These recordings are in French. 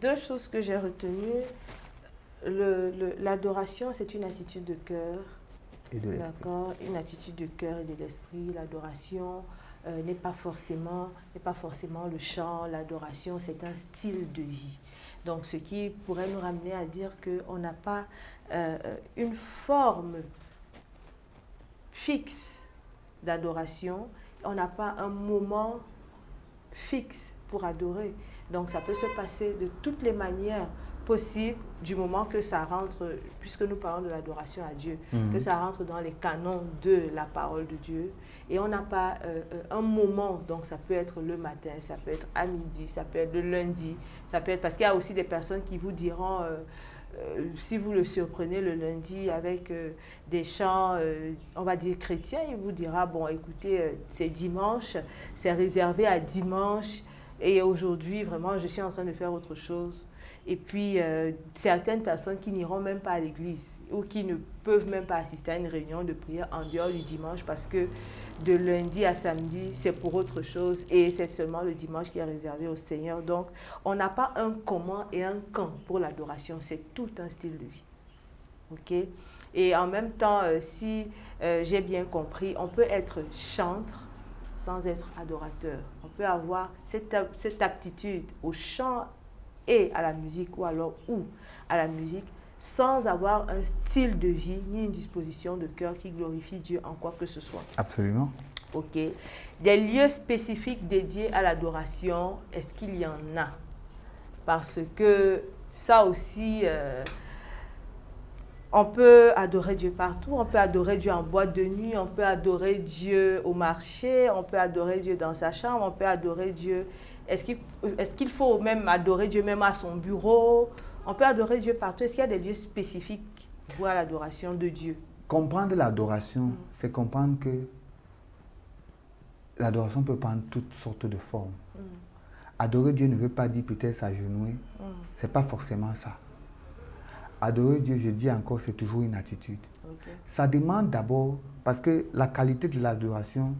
Deux choses que j'ai retenues. L'adoration, c'est une attitude de cœur. Et de l'esprit. D'accord, une attitude de cœur et de l'esprit. L'adoration n'est pas forcément le chant. L'adoration, c'est un style de vie. Donc, ce qui pourrait nous ramener à dire qu'on n'a pas une forme fixe d'adoration. On n'a pas un moment fixe pour adorer. Donc, ça peut se passer de toutes les manières possibles du moment que ça rentre, puisque nous parlons de l'adoration à Dieu, que ça rentre dans les canons de la parole de Dieu. Et on n'a pas un moment, donc ça peut être le matin, ça peut être à midi, ça peut être le lundi, ça peut être, parce qu'il y a aussi des personnes qui vous diront, si vous le surprenez le lundi avec des chants, on va dire chrétiens, il vous dira, bon écoutez, c'est dimanche, c'est réservé à dimanche, et aujourd'hui vraiment je suis en train de faire autre chose. Et puis certaines personnes qui n'iront même pas à l'église ou qui ne peuvent même pas assister à une réunion de prière en dehors du dimanche parce que de lundi à samedi c'est pour autre chose et c'est seulement le dimanche qui est réservé au Seigneur. Donc on n'a pas un comment et un quand pour l'adoration, c'est tout un style de vie. Ok? Et en même temps, si j'ai bien compris, on peut être chantre sans être adorateur. On peut avoir cette aptitude au chant et à la musique ou à la musique sans avoir un style de vie ni une disposition de cœur qui glorifie Dieu en quoi que ce soit. Absolument. Ok. Des lieux spécifiques dédiés à l'adoration, est-ce qu'il y en a? Parce que ça aussi, on peut adorer Dieu partout, on peut adorer Dieu en boîte de nuit, on peut adorer Dieu au marché, on peut adorer Dieu dans sa chambre, on peut adorer Dieu. Est-ce qu'il faut même adorer Dieu même à son bureau? On peut adorer Dieu partout. Est-ce qu'il y a des lieux spécifiques pour l'adoration de Dieu? Comprendre l'adoration, c'est comprendre que l'adoration peut prendre toutes sortes de formes. Adorer Dieu ne veut pas dire peut-être s'agenouiller. C'est pas forcément ça. Adorer Dieu, je dis encore, c'est toujours une attitude. Okay. Ça demande d'abord, parce que la qualité de l'adoration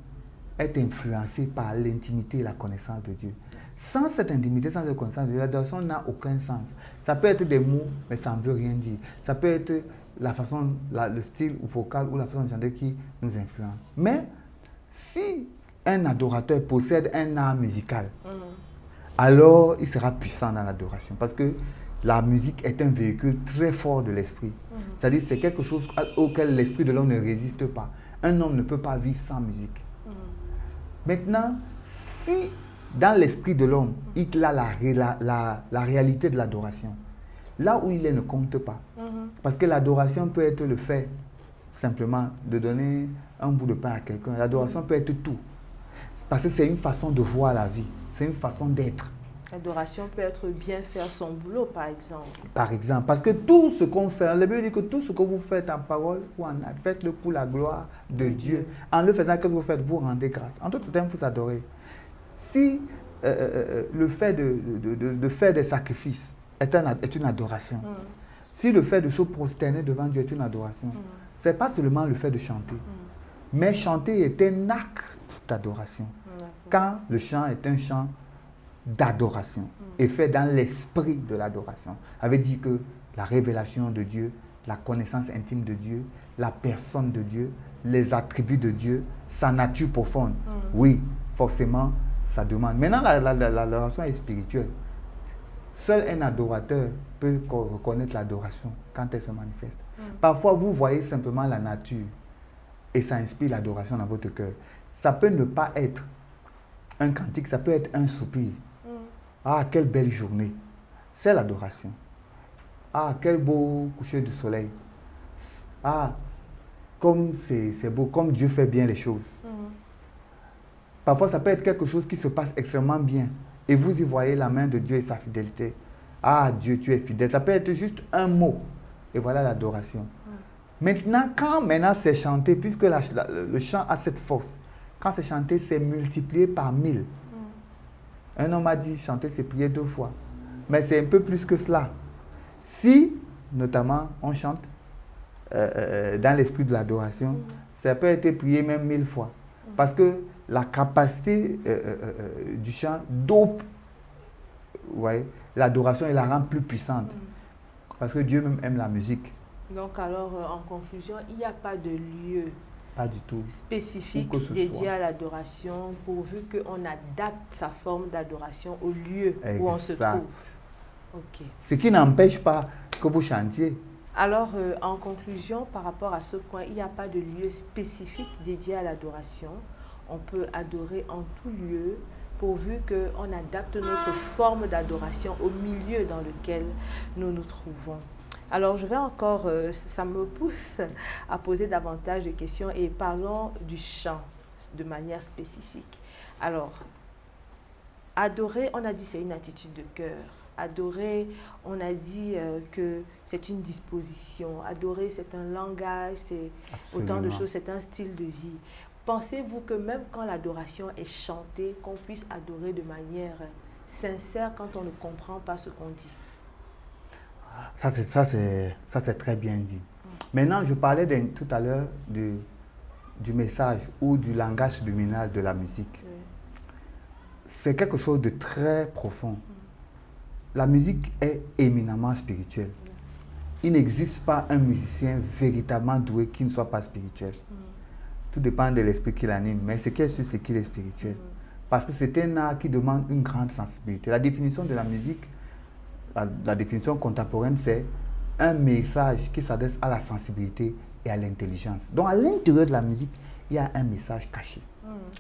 est influencée par l'intimité et la connaissance de Dieu. Sans cette intimité, sans cette connaissance de Dieu, l'adoration n'a aucun sens. Ça peut être des mots, mais ça ne veut rien dire. Ça peut être la façon, le style vocal ou la façon de chanter qui nous influence. Mais si un adorateur possède un art musical, alors il sera puissant dans l'adoration. Parce que la musique est un véhicule très fort de l'esprit. C'est-à-dire que c'est quelque chose auquel l'esprit de l'homme ne résiste pas. Un homme ne peut pas vivre sans musique. Maintenant, si dans l'esprit de l'homme, il a la réalité de l'adoration, là où il est ne compte pas. Parce que l'adoration peut être le fait simplement de donner un bout de pain à quelqu'un. L'adoration peut être tout. Parce que c'est une façon de voir la vie. C'est une façon d'être. L'adoration peut être bien faire son boulot, par exemple. Par exemple, parce que tout ce qu'on fait, la Bible dit que tout ce que vous faites en parole ou en acte, faites-le pour la gloire de Dieu. En le faisant, qu'est-ce que vous faites? Vous rendez grâce. En tout temps, vous adorez. Si le fait de faire des sacrifices est une adoration, si le fait de se prosterner devant Dieu est une adoration, ce n'est pas seulement le fait de chanter, mais chanter est un acte d'adoration. Quand le chant est un chant d'adoration et fait dans l'esprit de l'adoration. Ça veut dire que la révélation de Dieu, la connaissance intime de Dieu, la personne de Dieu, les attributs de Dieu, sa nature profonde. Oui, forcément, ça demande. Maintenant, l'adoration est spirituelle. Seul un adorateur peut reconnaître l'adoration quand elle se manifeste. Parfois, vous voyez simplement la nature et ça inspire l'adoration dans votre cœur. Ça peut ne pas être un cantique, ça peut être un soupir. Ah, quelle belle journée. C'est l'adoration. Ah, quel beau coucher du soleil. Ah, comme c'est beau, comme Dieu fait bien les choses. Parfois, ça peut être quelque chose qui se passe extrêmement bien. Et vous y voyez la main de Dieu et sa fidélité. Ah, Dieu, tu es fidèle. Ça peut être juste un mot. Et voilà l'adoration. Maintenant, quand c'est chanté, puisque le chant a cette force, quand c'est chanté, c'est multiplié par 1000. Un homme a dit chanter, c'est prier 2 fois. Mais c'est un peu plus que cela. Si, notamment, on chante dans l'esprit de l'adoration, ça peut être prié même 1000 fois. Parce que la capacité du chant dope, ouais, l'adoration et la rend plus puissante. Parce que Dieu même aime la musique. Donc alors, en conclusion, il n'y a pas de lieu pas du tout spécifique dédié à l'adoration, pourvu qu'on adapte sa forme d'adoration au lieu où on se trouve. Okay. Ce qui n'empêche pas que vous chantiez. Alors, en conclusion, par rapport à ce point, il n'y a pas de lieu spécifique dédié à l'adoration. On peut adorer en tout lieu, pourvu qu'on adapte notre forme d'adoration au milieu dans lequel nous nous trouvons. Alors, je vais encore, ça me pousse à poser davantage de questions et parlons du chant de manière spécifique. Alors, adorer, on a dit c'est une attitude de cœur. Adorer, on a dit que c'est une disposition. Adorer, c'est un langage, c'est autant de choses, c'est un style de vie. Pensez-vous que même quand l'adoration est chantée, qu'on puisse adorer de manière sincère quand on ne comprend pas ce qu'on dit? Ça, c'est très bien dit. Maintenant, je parlais tout à l'heure du message ou du langage subliminal de la musique. Oui. C'est quelque chose de très profond. La musique est éminemment spirituelle. Il n'existe pas un musicien véritablement doué qui ne soit pas spirituel. Tout dépend de l'esprit qui l'anime, mais ce qui est sûr, c'est qu'il est spirituel. Parce que c'est un art qui demande une grande sensibilité. La définition de la musique, la définition contemporaine, c'est un message qui s'adresse à la sensibilité et à l'intelligence. Donc à l'intérieur de la musique, il y a un message caché.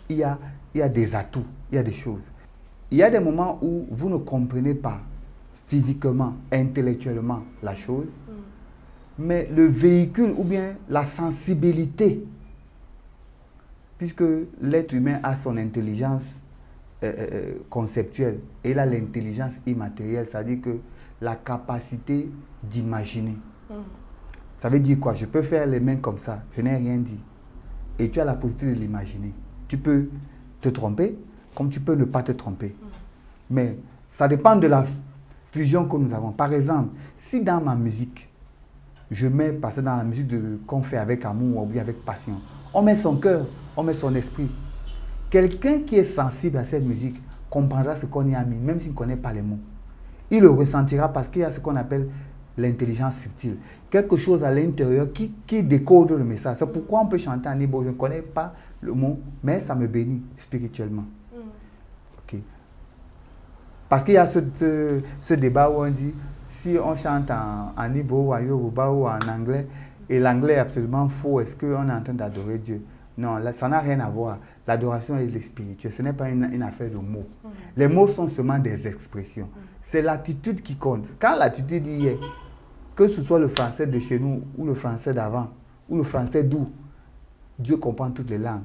Il y a des atouts, il y a des choses. Il y a des moments où vous ne comprenez pas physiquement, intellectuellement la chose, mais le véhicule ou bien la sensibilité, puisque l'être humain a son intelligence conceptuelle et il a l'intelligence immatérielle, c'est-à-dire que la capacité d'imaginer. Ça veut dire quoi? Je peux faire les mains comme ça, je n'ai rien dit. Et tu as la possibilité de l'imaginer. Tu peux te tromper, comme tu peux ne pas te tromper. Mais ça dépend de la fusion que nous avons. Par exemple, si dans ma musique, je mets, parce que dans la musique qu'on fait avec amour ou bien avec passion, on met son cœur, on met son esprit. Quelqu'un qui est sensible à cette musique comprendra ce qu'on y a mis, même s'il ne connaît pas les mots. Il le ressentira parce qu'il y a ce qu'on appelle l'intelligence subtile. Quelque chose à l'intérieur qui décode le message. C'est pourquoi on peut chanter en Ibo. Je ne connais pas le mot, mais ça me bénit spirituellement. Okay. Parce qu'il y a ce débat où on dit, si on chante en Ibo, en Yoruba ou en anglais, et l'anglais est absolument faux, est-ce qu'on est en train d'adorer Dieu? Non, là, ça n'a rien à voir. L'adoration est spirituelle. Ce n'est pas une affaire de mots. Les mots sont seulement des expressions. C'est l'attitude qui compte. Quand l'attitude y est, que ce soit le français de chez nous, ou le français d'avant, ou le français d'où, Dieu comprend toutes les langues,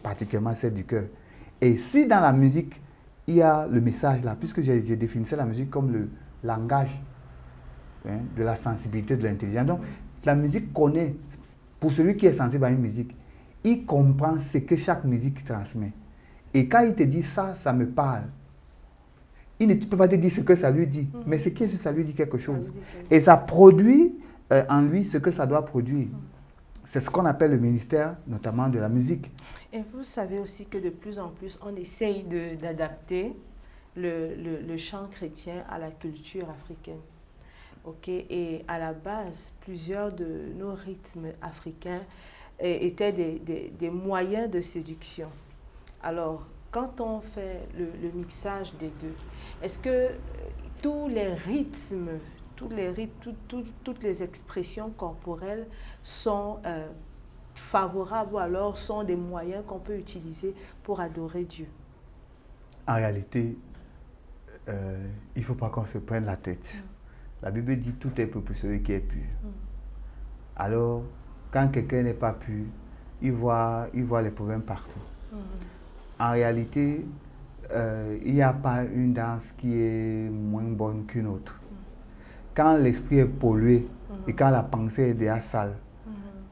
particulièrement celle du cœur. Et si dans la musique, il y a le message là, puisque j'ai défini la musique comme le langage de la sensibilité, de l'intelligence. Donc, la musique connaît, pour celui qui est sensible à une musique, il comprend ce que chaque musique transmet. Et quand il te dit ça, ça me parle, il ne peut pas te dire ce que ça lui dit, mais ce que ça lui dit quelque chose. Et ça produit en lui ce que ça doit produire. C'est ce qu'on appelle le ministère, notamment de la musique. Et vous savez aussi que de plus en plus, on essaye d'adapter le chant chrétien à la culture africaine. Okay? Et à la base, plusieurs de nos rythmes africains étaient des moyens de séduction. Alors, quand on fait le mixage des deux, est-ce que tous les rythmes, toutes les expressions corporelles sont favorables ou alors sont des moyens qu'on peut utiliser pour adorer Dieu? En réalité, il ne faut pas qu'on se prenne la tête. La Bible dit tout est pur pour celui qui est pur. Alors, quand quelqu'un n'est pas pur, il voit les problèmes partout. En réalité, il n'y a pas une danse qui est moins bonne qu'une autre. Quand l'esprit est pollué et quand la pensée est déjà sale,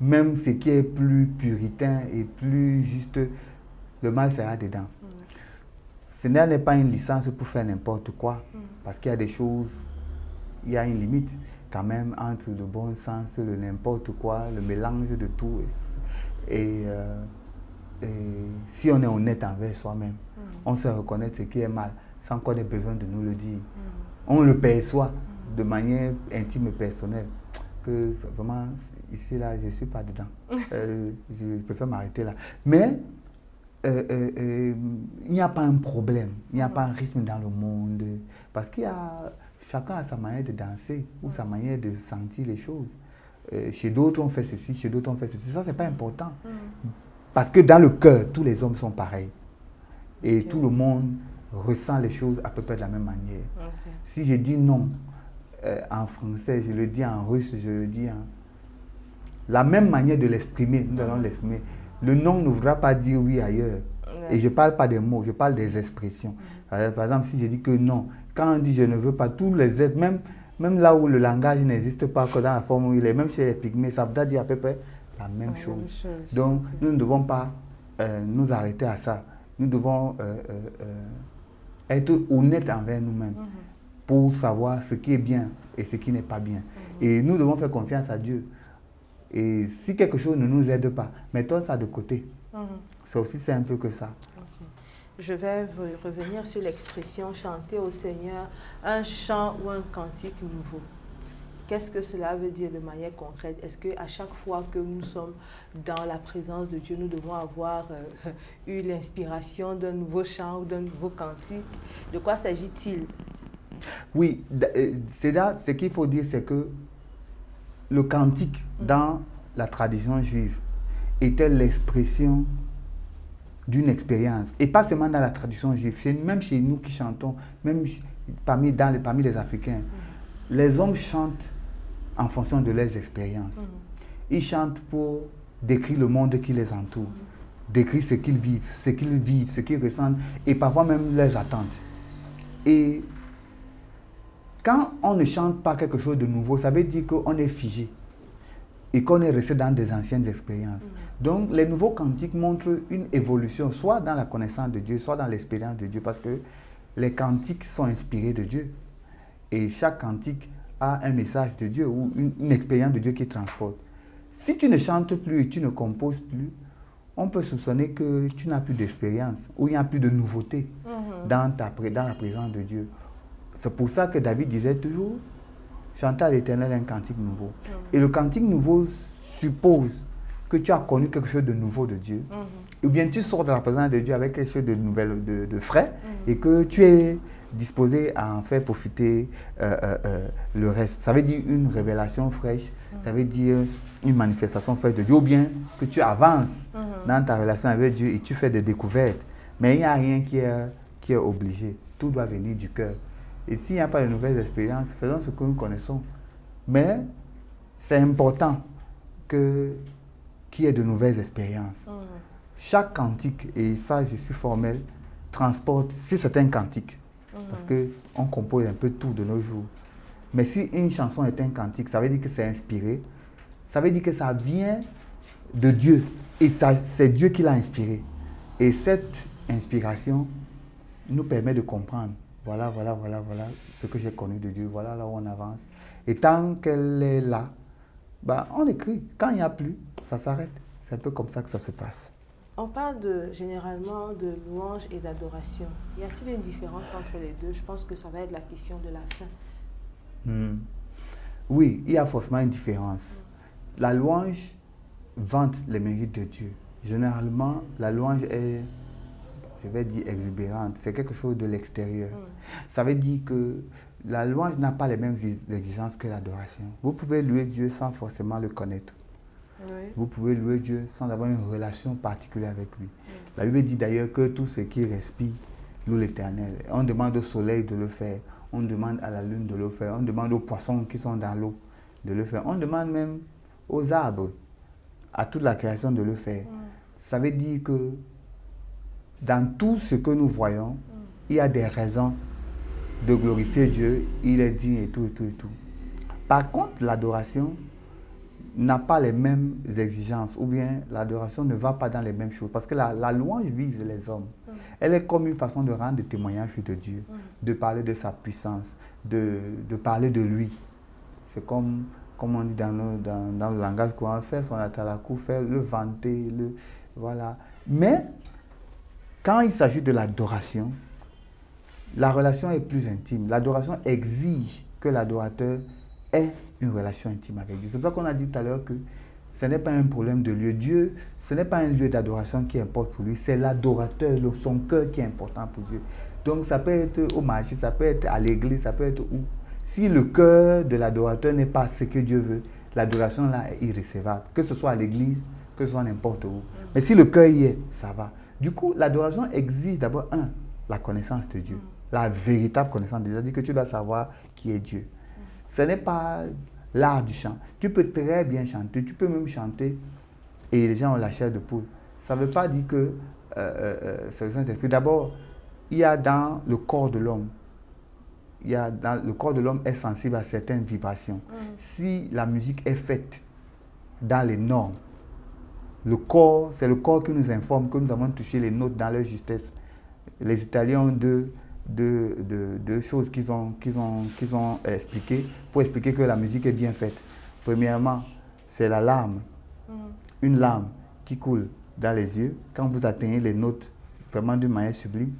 même ce qui est plus puritain et plus juste le mal sera dedans. Ce n'est pas une licence pour faire n'importe quoi, parce qu'il y a des choses, il y a une limite quand même entre le bon sens, le n'importe quoi, le mélange de tout. Et si on est honnête envers soi-même, on sait reconnaître ce qui est mal sans qu'on ait besoin de nous le dire. On le perçoit de manière intime et personnelle. Que vraiment, ici, là, je ne suis pas dedans. Je préfère m'arrêter là. Mais il n'y a pas un problème, il n'y a pas un rythme dans le monde. Parce qu'il y a, chacun a sa manière de danser ou sa manière de sentir les choses. Chez d'autres, on fait ceci, chez d'autres, on fait ceci. Ça, ce n'est pas important. Parce que dans le cœur, tous les hommes sont pareils. Et tout le monde ressent les choses à peu près de la même manière. Si je dis non en français, je le dis en russe, je le dis en... La même manière de l'exprimer, nous allons l'exprimer. Le non ne voudra pas dire oui ailleurs. Et je ne parle pas des mots, je parle des expressions. Par exemple, si je dis que non, quand on dit je ne veux pas, tous les êtres, même là où le langage n'existe pas, que dans la forme où il est, même chez les pygmées, ça veut dire à peu près la même chose. Donc, nous ne devons pas nous arrêter à ça. Nous devons être honnêtes envers nous-mêmes pour savoir ce qui est bien et ce qui n'est pas bien. Et nous devons faire confiance à Dieu. Et si quelque chose ne nous aide pas, mettons ça de côté. C'est aussi simple que ça. Je vais revenir sur l'expression chanter au Seigneur un chant ou un cantique nouveau. Qu'est-ce que cela veut dire de manière concrète? Est-ce qu'à chaque fois que nous sommes dans la présence de Dieu, nous devons avoir eu l'inspiration d'un nouveau chant ou d'un nouveau cantique? De quoi s'agit-il? Oui, c'est là, ce qu'il faut dire, c'est que le cantique dans la tradition juive était l'expression d'une expérience. Et pas seulement dans la tradition juive, c'est même chez nous qui chantons, même parmi les Africains. Les hommes chantent en fonction de leurs expériences. Ils chantent pour décrire le monde qui les entoure, décrire ce qu'ils vivent, ce qu'ils ressentent, et parfois même leurs attentes. Et quand on ne chante pas quelque chose de nouveau, ça veut dire qu'on est figé et qu'on est resté dans des anciennes expériences. Donc, les nouveaux cantiques montrent une évolution, soit dans la connaissance de Dieu, soit dans l'expérience de Dieu, parce que les cantiques sont inspirés de Dieu. Et chaque cantique a un message de Dieu ou une expérience de Dieu qui transporte. Si tu ne chantes plus et tu ne composes plus, on peut soupçonner que tu n'as plus d'expérience ou il n'y a plus de nouveauté dans la présence de Dieu. C'est pour ça que David disait toujours, chanter à l'Éternel un cantique nouveau. Et le cantique nouveau suppose que tu as connu quelque chose de nouveau de Dieu. Ou bien tu sors de la présence de Dieu avec quelque chose de nouvel, de frais, et que tu es disposé à en faire profiter le reste. Ça veut dire une révélation fraîche, ça veut dire une manifestation fraîche de Dieu, ou bien que tu avances dans ta relation avec Dieu et tu fais des découvertes. Mais il n'y a rien qui est obligé. Tout doit venir du cœur. Et s'il n'y a pas de nouvelles expériences, faisons ce que nous connaissons. Mais c'est important qu'il y ait de nouvelles expériences. Chaque cantique, et ça je suis formel, transporte, si c'est un cantique, parce qu'on compose un peu tout de nos jours. Mais si une chanson est un cantique, ça veut dire que c'est inspiré, ça veut dire que ça vient de Dieu. Et c'est Dieu qui l'a inspiré. Et cette inspiration nous permet de comprendre. Voilà ce que j'ai connu de Dieu. Voilà là où on avance. Et tant qu'elle est là, on écrit. Quand il n'y a plus, ça s'arrête. C'est un peu comme ça que ça se passe. On parle généralement de louange et d'adoration. Y a-t-il une différence entre les deux? Je pense que ça va être la question de la fin. Oui, il y a forcément une différence. La louange vante les mérites de Dieu. Généralement, la louange est, je vais dire, exubérante. C'est quelque chose de l'extérieur. Ça veut dire que la louange n'a pas les mêmes exigences que l'adoration. Vous pouvez louer Dieu sans forcément le connaître. Vous pouvez louer Dieu sans avoir une relation particulière avec lui. La Bible dit d'ailleurs que tout ce qui respire loue l'Éternel. On demande au soleil de le faire. On demande à la lune de le faire. On demande aux poissons qui sont dans l'eau de le faire. On demande même aux arbres, à toute la création de le faire. Ça veut dire que dans tout ce que nous voyons, il y a des raisons de glorifier Dieu. Il est digne et tout. Par contre, l'adoration n'a pas les mêmes exigences, ou bien l'adoration ne va pas dans les mêmes choses. Parce que la louange vise les hommes. Elle est comme une façon de rendre témoignage de Dieu, de parler de sa puissance, de parler de lui. C'est comme on dit dans le langage courant, faire son atalakou, faire le vanter, voilà. Mais, quand il s'agit de l'adoration, la relation est plus intime. L'adoration exige que l'adorateur ait une relation intime avec Dieu. C'est pour ça qu'on a dit tout à l'heure que ce n'est pas un problème de lieu. Dieu, ce n'est pas un lieu d'adoration qui importe pour lui, c'est l'adorateur, son cœur qui est important pour Dieu. Donc ça peut être au marché, ça peut être à l'église, ça peut être où. Si le cœur de l'adorateur n'est pas ce que Dieu veut, l'adoration là est irrécevable. Que ce soit à l'église, que ce soit n'importe où. Mais si le cœur y est, ça va. Du coup, l'adoration exige d'abord, la connaissance de Dieu. La véritable connaissance de Dieu. C'est-à-dire que tu dois savoir qui est Dieu. Ce n'est pas l'art du chant. Tu peux très bien chanter, tu peux même chanter et les gens ont la chair de poule. Ça ne veut pas dire que c'est le Saint-Esprit. D'abord, il y a dans le corps de l'homme, le corps de l'homme est sensible à certaines vibrations. Si la musique est faite dans les normes, c'est le corps qui nous informe que nous avons touché les notes dans leur justesse. Les Italiens ont deux choses qu'ils ont expliquées pour expliquer que la musique est bien faite. Premièrement, c'est la larme. Une larme qui coule dans les yeux quand vous atteignez les notes vraiment d'une manière sublime.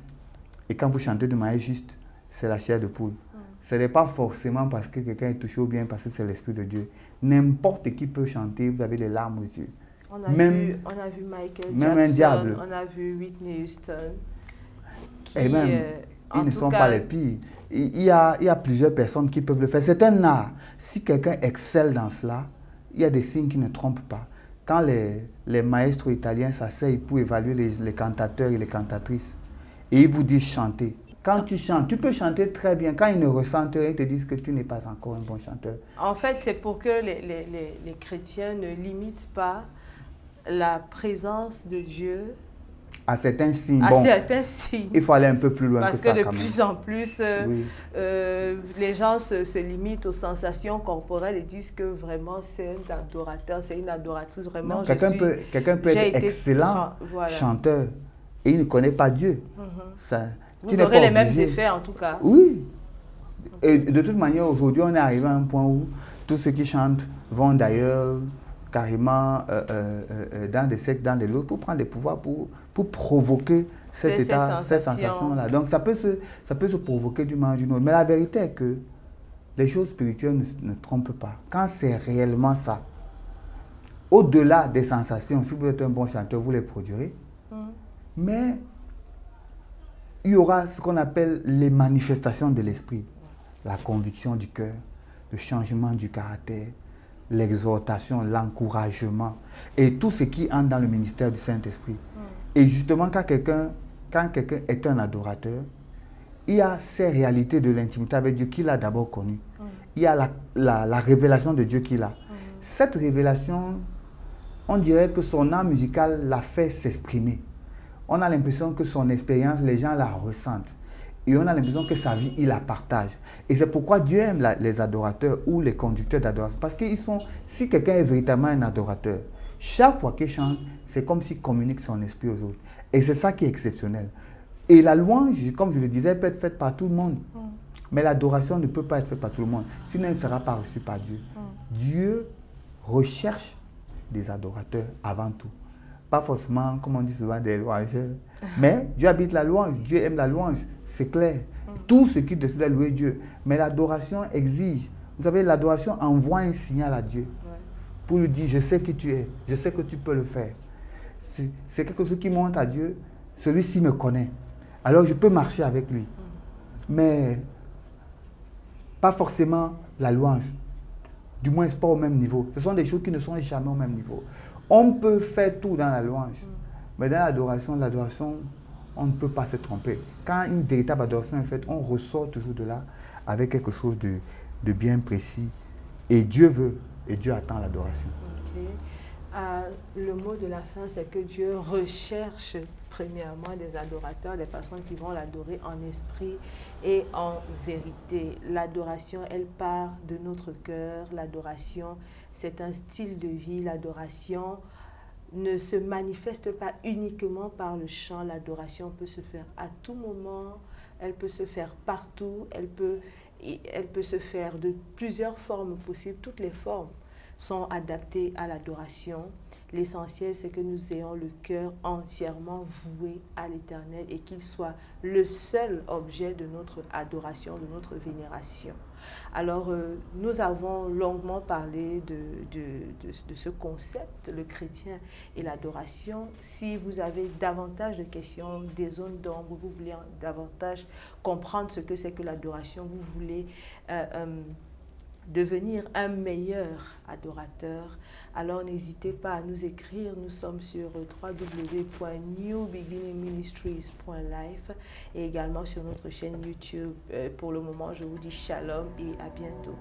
Et quand vous chantez de manière juste, c'est la chair de poule. Ce n'est pas forcément parce que quelqu'un est touché ou bien parce que c'est l'Esprit de Dieu. N'importe qui peut chanter, vous avez les larmes aux yeux. On a vu Michael Jackson, un diable. On a vu Whitney Houston. Et même, ils ne sont pas les pires. Il y a plusieurs personnes qui peuvent le faire. C'est un art. Si quelqu'un excelle dans cela, il y a des signes qui ne trompent pas. Quand les maestros italiens s'asseyent pour évaluer les cantateurs et les cantatrices, et ils vous disent chanter. Quand tu chantes, tu peux chanter très bien. Quand ils ne ressentent rien, ils te disent que tu n'es pas encore un bon chanteur. En fait, c'est pour que les chrétiens ne limitent pas la présence de Dieu à certains signes. Certains signes. Il faut aller un peu plus loin parce que ça. Parce que de plus en plus, les gens se limitent aux sensations corporelles et disent que vraiment c'est un adorateur, c'est une adoratrice. Vraiment, quelqu'un peut être excellent chanteur et il ne connaît pas Dieu. Vous aurez les mêmes effets en tout cas. Oui. Et de toute manière, aujourd'hui, on est arrivé à un point où tous ceux qui chantent vont d'ailleurs carrément dans des sectes, dans des lots, pour prendre des pouvoirs, pour provoquer cette sensation-là. Donc ça peut se provoquer d'une manière ou d'une autre. Mais la vérité est que les choses spirituelles ne trompent pas. Quand c'est réellement ça, au-delà des sensations, si vous êtes un bon chanteur, vous les produirez. Mais il y aura ce qu'on appelle les manifestations de l'esprit. La conviction du cœur, le changement du caractère, l'exhortation, l'encouragement et tout ce qui entre dans le ministère du Saint-Esprit. Et justement, quand quelqu'un est un adorateur, il y a ces réalités de l'intimité avec Dieu qu'il a d'abord connues. Il y a la révélation de Dieu qu'il a. Cette révélation, on dirait que son art musical l'a fait s'exprimer. On a l'impression que son expérience, les gens la ressentent. Et on a l'impression que sa vie, il la partage. Et c'est pourquoi Dieu aime les adorateurs ou les conducteurs d'adoration. Parce que si quelqu'un est véritablement un adorateur, chaque fois qu'il chante, c'est comme s'il communique son esprit aux autres. Et c'est ça qui est exceptionnel. Et la louange, comme je le disais, peut être faite par tout le monde. Mais l'adoration ne peut pas être faite par tout le monde. Sinon, elle ne sera pas reçue par Dieu. Dieu recherche des adorateurs avant tout. Pas forcément, comme on dit souvent, des louangeurs. Mais Dieu habite la louange. Dieu aime la louange. C'est clair. Tout ce qui décide de louer Dieu. Mais l'adoration exige. Vous savez, l'adoration envoie un signal à Dieu. Pour lui dire, je sais qui tu es. Je sais que tu peux le faire. C'est quelque chose qui montre à Dieu, celui-ci me connaît. Alors je peux marcher avec lui. Mais pas forcément la louange. Du moins, ce n'est pas au même niveau. Ce sont des choses qui ne sont jamais au même niveau. On peut faire tout dans la louange. Mais dans l'adoration, on ne peut pas se tromper. Quand une véritable adoration est faite, on ressort toujours de là avec quelque chose de bien précis. Et Dieu veut, et Dieu attend l'adoration. Le mot de la fin, c'est que Dieu recherche premièrement des adorateurs, des personnes qui vont l'adorer en esprit et en vérité. L'adoration, elle part de notre cœur. L'adoration, c'est un style de vie. L'adoration ne se manifeste pas uniquement par le chant. L'adoration peut se faire à tout moment, elle peut se faire partout, elle peut se faire de plusieurs formes possibles. Toutes les formes sont adaptées à l'adoration. L'essentiel, c'est que nous ayons le cœur entièrement voué à l'Éternel et qu'il soit le seul objet de notre adoration, de notre vénération. Alors, nous avons longuement parlé de ce concept, le chrétien et l'adoration. Si vous avez davantage de questions, des zones d'ombre, vous voulez davantage comprendre ce que c'est que l'adoration, vous voulez devenir un meilleur adorateur, alors n'hésitez pas à nous écrire. Nous sommes sur www.newbeginningministries.life et également sur notre chaîne YouTube. Pour le moment, je vous dis shalom et à bientôt.